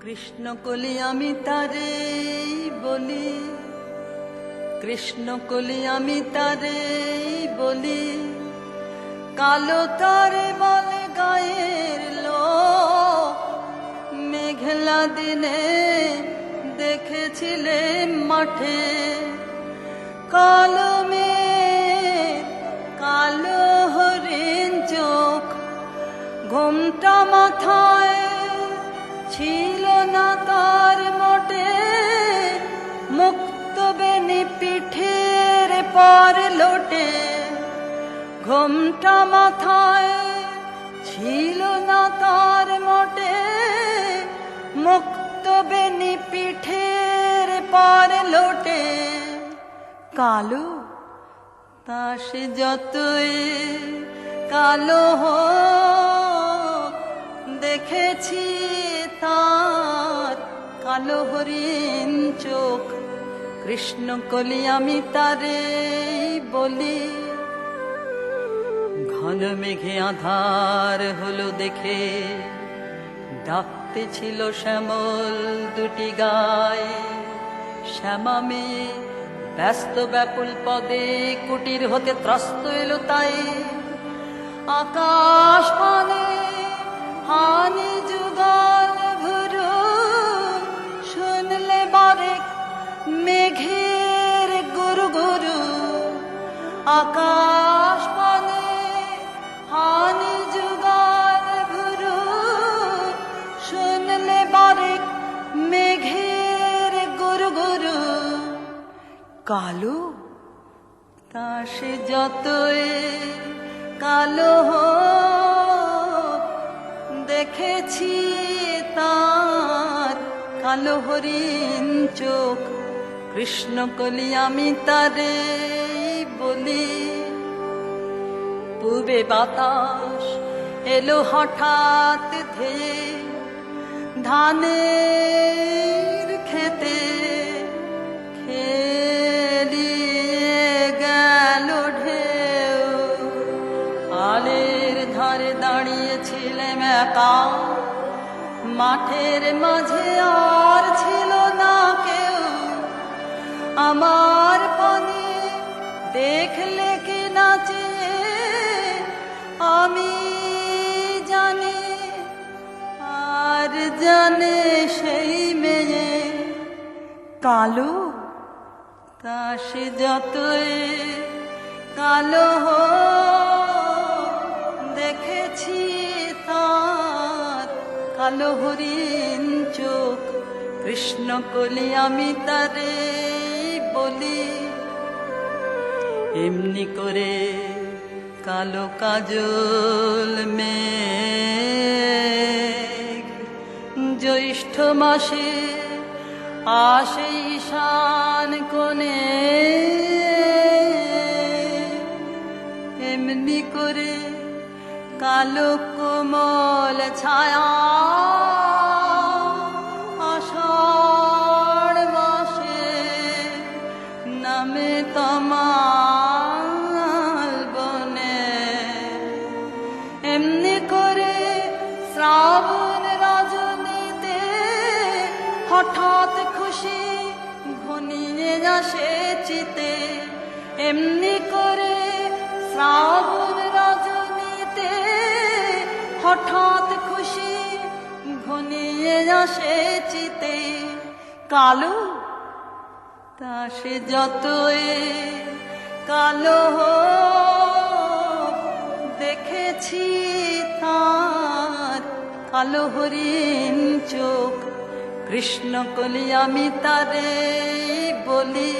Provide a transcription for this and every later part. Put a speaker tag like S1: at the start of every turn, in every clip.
S1: কৃষ্ণ কলি আমি তারে বলি, কৃষ্ণ কলি আমি তারে বলি, কালো তারে বলে গায়ের লোক। মেঘলা দিনে দেখেছিলে মাঠে, কালো মেঘ কালো হরিণ চোখ। ঘোমটা মাথায় ছিল না তার মোটে, মুক্ত বেনি পিঠের পর লোটে। ঘোমটা মাথায় ছিল না তার মোটে, মুক্ত বেনি পিঠের পর লোটে। কালো তা সে যতই কালো হোক, দেখেছি তার কালো হরিণ চোখ। কৃষ্ণ কলি আমি তারে বলি। ঘন মেঘে আধার হলো দেখে, ডাকতে ছিল শ্যামল দুটি গায়ে। শ্যামা মেয়ে ব্যস্ত ব্যাকুল পদে কুটির হতে ত্রস্ত এলো তাই। আকাশ পানে হানি যুগল ভুরু, শুনলে বারেক মেঘের গুরু গুরু। আকাশ পানে হানি যুগল ভুরু, শুনলে বারেক মেঘের গুরু গুরু। কালো তা সে যতই কালো হোক, দেখেছি তার কালো হরিণ চোখ। কৃষ্ণ কলি আমি তারে বলি। পূবে বাতাস এলো হঠাৎ ধেয়ে, ধানের খেতে খেলিয়ে গেল ঢেউ। আলের ধারে দাঁড়িয়েছিলাম একা, মাঠের মাঝে আর ছিল না কেউ। আমার পানে দেখলে কি নাচে, আমি জানি আর জানে সেই মেয়ে। কালো তা সে যতই কালো হোক, দেখেছি তার কালো হরিণ চোখ। কৃষ্ণ কলি আমি তারে বলি। এমনি করে কালো কাজল মেঘ জ্যৈষ্ঠ মাসে আসে ঈশান কোণে। এমনি করে কালো কোমল ছায়া আষাঢ় মাসে নামে তমাল বনে। এমনি করে শ্রাবণ রজনীতে হঠাৎ খুশি ঘনিয়ে আসে চিতে। এমনি করে শ্রাবণ রজনীতে হঠাৎ খুশি ঘনিয়ে আসে চিতে। কালো তা সে যতই কালো হোক, দেখেছি তার কালো হরিণ চোখ। কৃষ্ণ কলি আমি তারে বলি।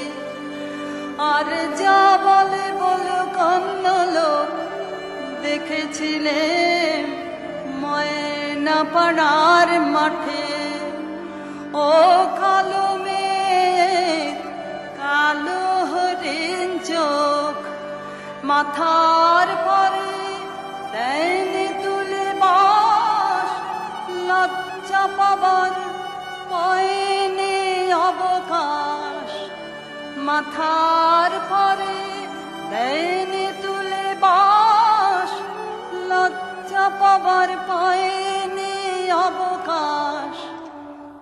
S1: আর যা বলে বলো কন্ন লোক, দেখেছিলে ময়না পাড়ার মাঠে। ও কালো মেঘ কালো হরিণ চোখ, মাথার পরে দেয়নি তুলে বাস। লজ্জা পাবার পায়নি অবকাশ, মাথার পরে দেয়নি তুলে বাস। লজ্জা লজ্জা পাবার পায়নি অবকাশ।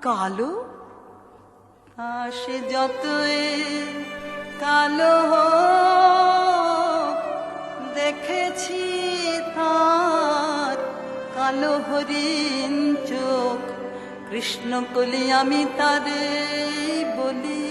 S1: কালো? তা সে যতই কালো হোক, দেখেছি তার কালো হরিণ চোখ। কৃষ্ণ কলি আমি তারে বলি,